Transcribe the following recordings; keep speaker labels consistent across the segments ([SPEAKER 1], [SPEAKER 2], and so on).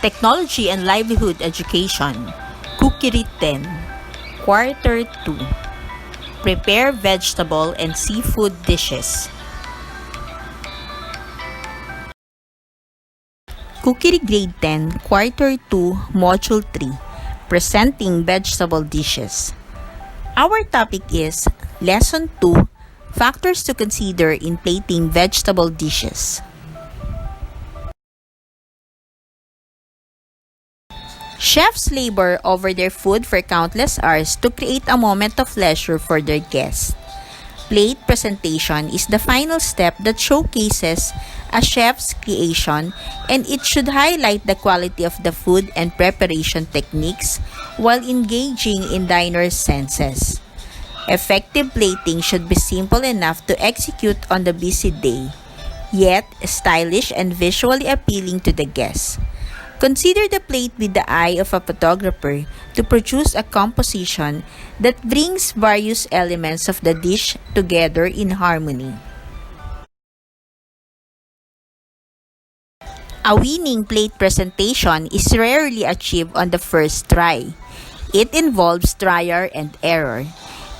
[SPEAKER 1] Technology and Livelihood Education, Cookery 10, Quarter 2. Prepare vegetable and seafood dishes. Cookery Grade 10, Quarter 2, Module 3, Presenting Vegetable Dishes. Our topic is Lesson 2, Factors to Consider in Plating Vegetable Dishes. Chefs labor over their food for countless hours to create a moment of leisure for their guests. Plate presentation is the final step that showcases a chef's creation, and it should highlight the quality of the food and preparation techniques while engaging in diners' senses. Effective plating should be simple enough to execute on the busy day, yet stylish and visually appealing to the guests. Consider the plate with the eye of a photographer to produce a composition that brings various elements of the dish together in harmony. A winning plate presentation is rarely achieved on the first try. It involves trial and error,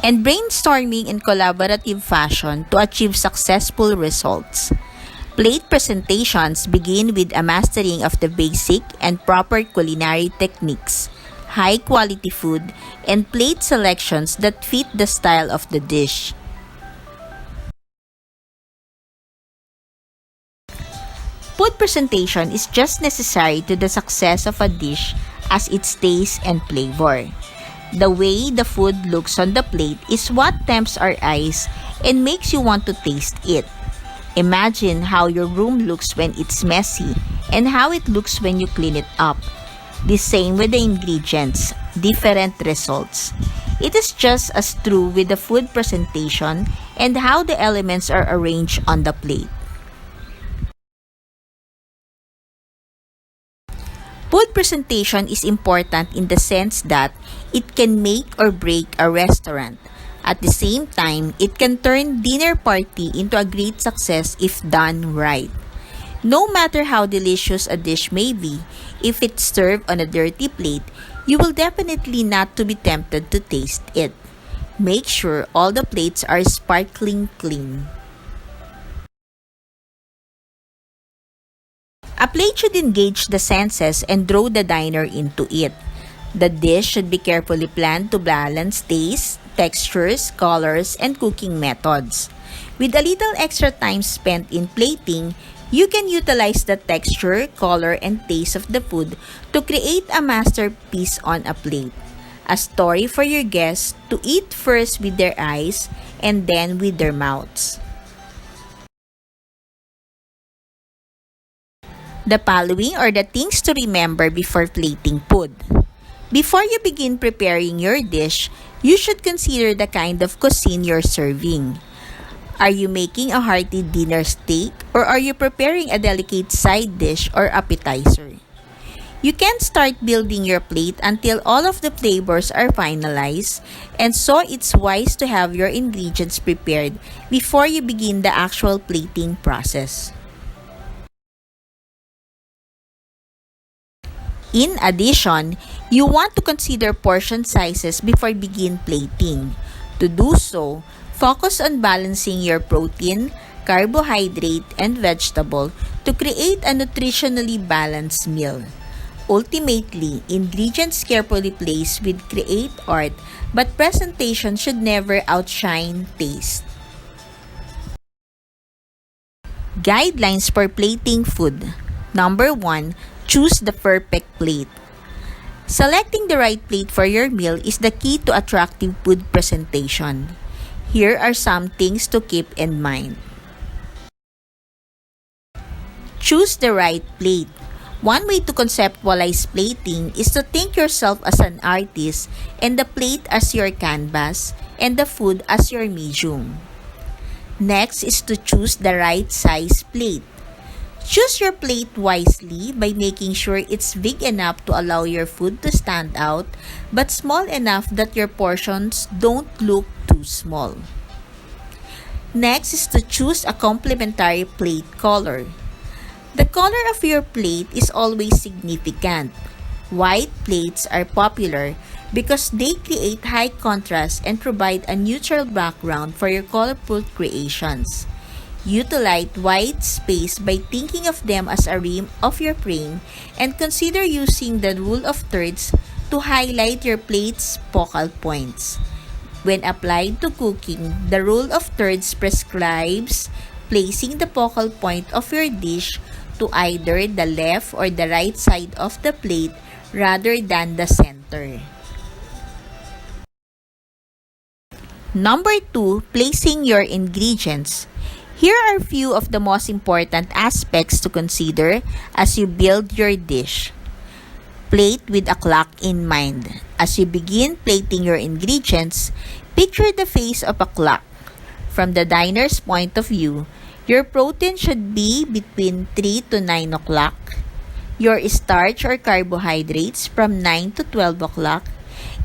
[SPEAKER 1] and brainstorming in collaborative fashion to achieve successful results. Plate presentations begin with a mastering of the basic and proper culinary techniques, high-quality food, and plate selections that fit the style of the dish. Food presentation is just necessary to the success of a dish as its taste and flavor. The way the food looks on the plate is what tempts our eyes and makes you want to taste it. Imagine how your room looks when it's messy and how it looks when you clean it up. The same with the ingredients, different results. It is just as true with the food presentation and how the elements are arranged on the plate. Food presentation is important in the sense that it can make or break a restaurant. At the same time, it can turn dinner party into a great success if done right. No matter how delicious a dish may be, if it's served on a dirty plate, you will definitely not to be tempted to taste it. Make sure all the plates are sparkling clean. A plate should engage the senses and draw the diner into it. The dish should be carefully planned to balance taste, textures, colors, and cooking methods. With a little extra time spent in plating, you can utilize the texture, color, and taste of the food to create a masterpiece on a plate. A story for your guests to eat first with their eyes and then with their mouths. The following are the things to remember before plating food. Before you begin preparing your dish, you should consider the kind of cuisine you're serving. Are you making a hearty dinner steak or are you preparing a delicate side dish or appetizer? You can't start building your plate until all of the flavors are finalized, and so it's wise to have your ingredients prepared before you begin the actual plating process. In addition, you want to consider portion sizes before begin plating. To do so, focus on balancing your protein, carbohydrate, and vegetable to create a nutritionally balanced meal. Ultimately, ingredients carefully placed will create art, but presentation should never outshine taste. Guidelines for plating food. Number 1. Choose the perfect plate. Selecting the right plate for your meal is the key to attractive food presentation. Here are some things to keep in mind. Choose the right plate. One way to conceptualize plating is to think yourself as an artist and the plate as your canvas and the food as your medium. Next is to choose the right size plate. Choose your plate wisely by making sure it's big enough to allow your food to stand out, but small enough that your portions don't look too small. Next is to choose a complementary plate color. The color of your plate is always significant. White plates are popular because they create high contrast and provide a neutral background for your colorful creations. Utilize white space by thinking of them as a rim of your frame and consider using the rule of thirds to highlight your plate's focal points. When applied to cooking, the rule of thirds prescribes placing the focal point of your dish to either the left or the right side of the plate rather than the center. Number 2, placing your ingredients. Here are a few of the most important aspects to consider as you build your dish. Plate with a clock in mind. As you begin plating your ingredients, picture the face of a clock. From the diner's point of view, your protein should be between 3 to 9 o'clock, your starch or carbohydrates from 9 to 12 o'clock,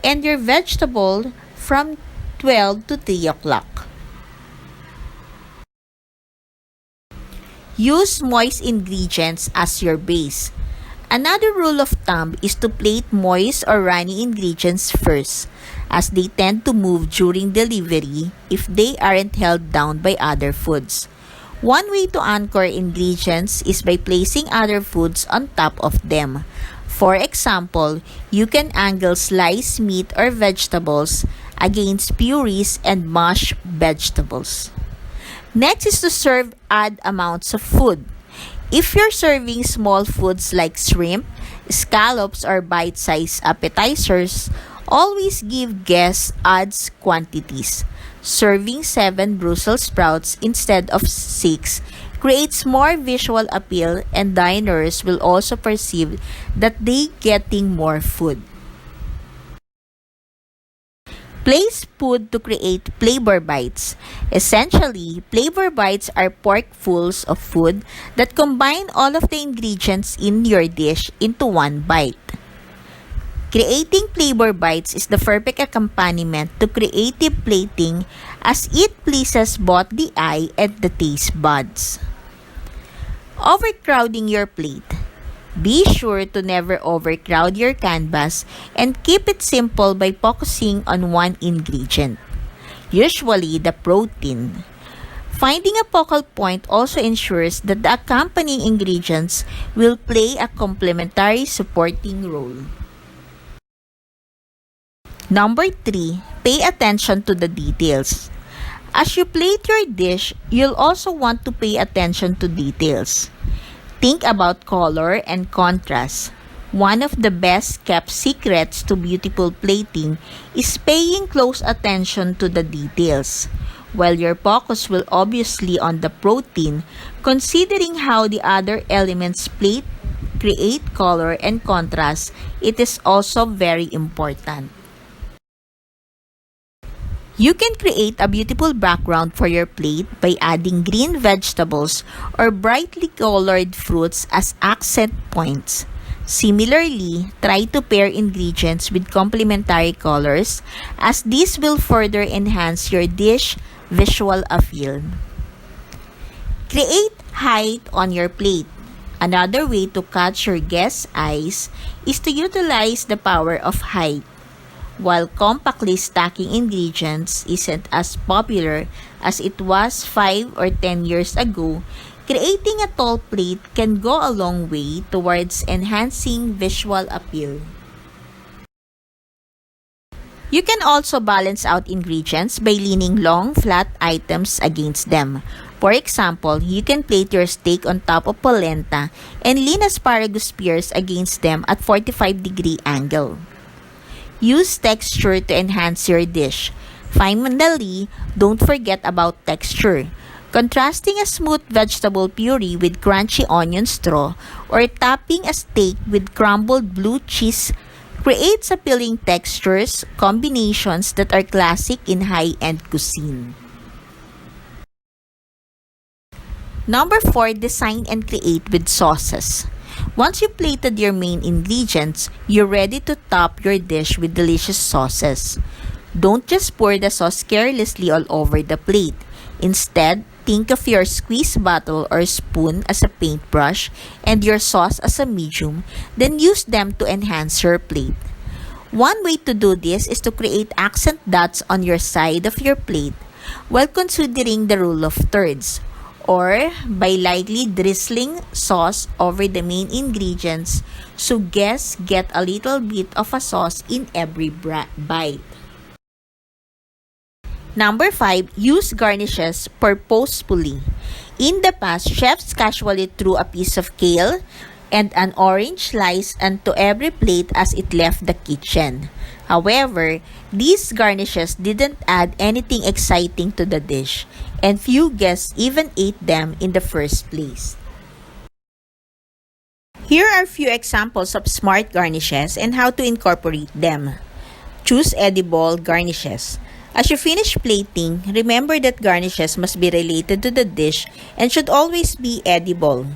[SPEAKER 1] and your vegetable from 12 to 3 o'clock. Use moist ingredients as your base. Another rule of thumb is to plate moist or runny ingredients first, as they tend to move during delivery if they aren't held down by other foods. One way to anchor ingredients is by placing other foods on top of them. For example, you can angle sliced meat or vegetables against purees and mashed vegetables. Next is to serve odd amounts of food. If you're serving small foods like shrimp, scallops, or bite-sized appetizers, always give guests odd quantities. Serving 7 Brussels sprouts instead of 6 creates more visual appeal, and diners will also perceive that they're getting more food. Place food to create flavor bites. Essentially, flavor bites are forkfuls of food that combine all of the ingredients in your dish into one bite. Creating flavor bites is the perfect accompaniment to creative plating as it pleases both the eye and the taste buds. Overcrowding your plate. Be sure to never overcrowd your canvas and keep it simple by focusing on one ingredient, usually the protein. Finding a focal point also ensures that the accompanying ingredients will play a complementary supporting role. Number 3, pay attention to the details. As you plate your dish, you'll also want to pay attention to details. Think about color and contrast. One of the best kept secrets to beautiful plating is paying close attention to the details. While your focus will obviously on the protein, considering how the other elements plate create color and contrast, it is also very important. You can create a beautiful background for your plate by adding green vegetables or brightly colored fruits as accent points. Similarly, try to pair ingredients with complementary colors as this will further enhance your dish visual appeal. Create height on your plate. Another way to catch your guests' eyes is to utilize the power of height. While compactly stacking ingredients isn't as popular as it was 5 or 10 years ago, creating a tall plate can go a long way towards enhancing visual appeal. You can also balance out ingredients by leaning long, flat items against them. For example, you can plate your steak on top of polenta and lean asparagus spears against them at 45-degree angle. Use texture to enhance your dish. Finally, don't forget about texture. Contrasting a smooth vegetable puree with crunchy onion straw or topping a steak with crumbled blue cheese creates appealing textures, combinations that are classic in high-end cuisine. Number 4, design and create with sauces. Once you've plated your main ingredients, you're ready to top your dish with delicious sauces. Don't just pour the sauce carelessly all over the plate. Instead, think of your squeeze bottle or spoon as a paintbrush and your sauce as a medium, then use them to enhance your plate. One way to do this is to create accent dots on your side of your plate while considering the rule of thirds, or by lightly drizzling sauce over the main ingredients so guests get a little bit of a sauce in every bite. Number 5, use garnishes purposefully. In the past, chefs casually threw a piece of kale and an orange slice onto every plate as it left the kitchen. However, these garnishes didn't add anything exciting to the dish, and few guests even ate them in the first place. Here are a few examples of smart garnishes and how to incorporate them. Choose edible garnishes. As you finish plating, remember that garnishes must be related to the dish and should always be edible.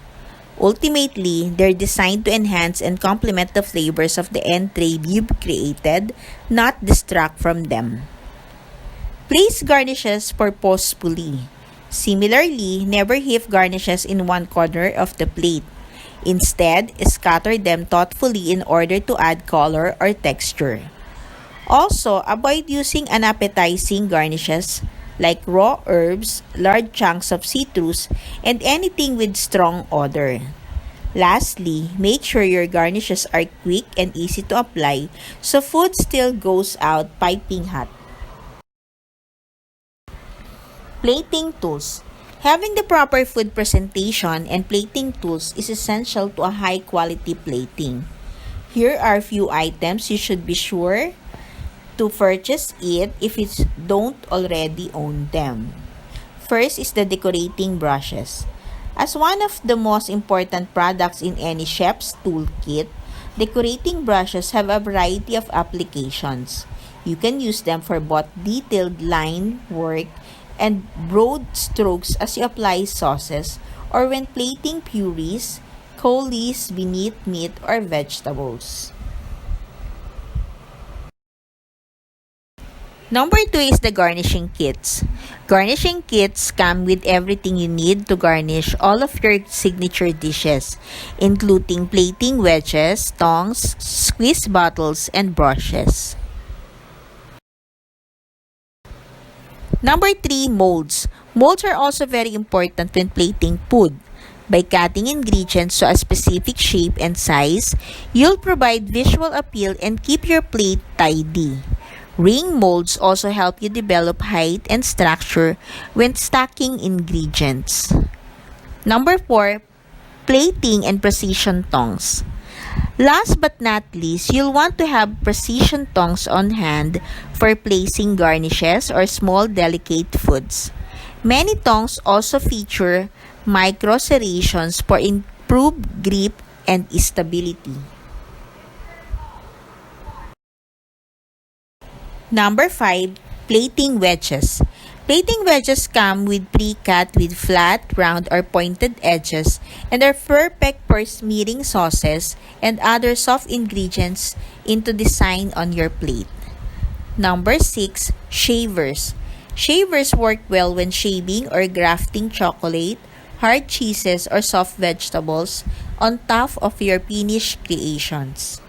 [SPEAKER 1] Ultimately, they're designed to enhance and complement the flavors of the entree you've created, not distract from them. Place garnishes purposefully. Similarly, never heap garnishes in one corner of the plate. Instead, scatter them thoughtfully in order to add color or texture. Also, avoid using unappetizing garnishes like raw herbs, large chunks of citrus, and anything with strong odor. Lastly, make sure your garnishes are quick and easy to apply so food still goes out piping hot. Plating tools. Having the proper food presentation and plating tools is essential to a high quality plating. Here are a few items you should be sure to purchase it if you don't already own them. First is the decorating brushes. As one of the most important products in any chef's toolkit, decorating brushes have a variety of applications. You can use them for both detailed line work and broad strokes as you apply sauces or when plating purees, coulis beneath meat or vegetables. Number 2 is the garnishing kits. Garnishing kits come with everything you need to garnish all of your signature dishes, including plating wedges, tongs, squeeze bottles, and brushes. Number 3, molds. Molds are also very important when plating food. By cutting ingredients to a specific shape and size, you'll provide visual appeal and keep your plate tidy. Ring molds also help you develop height and structure when stacking ingredients. Number 4, plating and precision tongs. Last but not least, you'll want to have precision tongs on hand for placing garnishes or small delicate foods. Many tongs also feature micro serrations for improved grip and stability. Number 5, plating wedges. Plating wedges come with pre-cut with flat, round, or pointed edges and are perfect for smearing sauces and other soft ingredients into design on your plate. Number 6, shavers. Shavers work well when shaving or grafting chocolate, hard cheeses, or soft vegetables on top of your finished creations.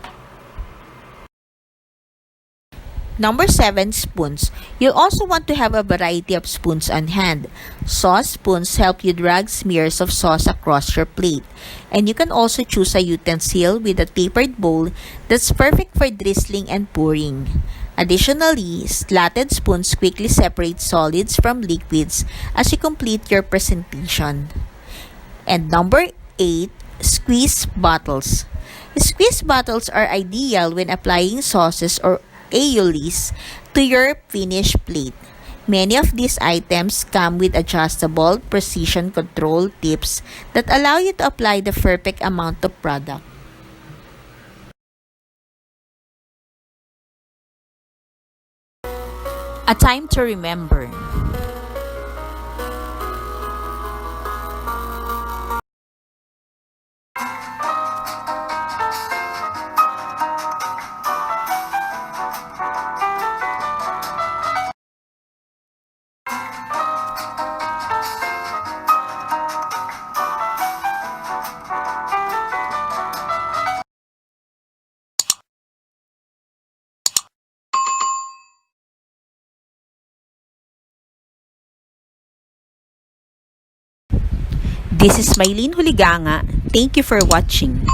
[SPEAKER 1] Number 7, spoons. You'll also want to have a variety of spoons on hand. Sauce spoons help you drag smears of sauce across your plate. And you can also choose a utensil with a tapered bowl that's perfect for drizzling and pouring. Additionally, slatted spoons quickly separate solids from liquids as you complete your presentation. And number 8, squeeze bottles. Squeeze bottles are ideal when applying sauces or aiolis to your finished plate. Many of these items come with adjustable precision control tips that allow you to apply the perfect amount of product. A time to remember. This is Maylene Huliganga. Thank you for watching.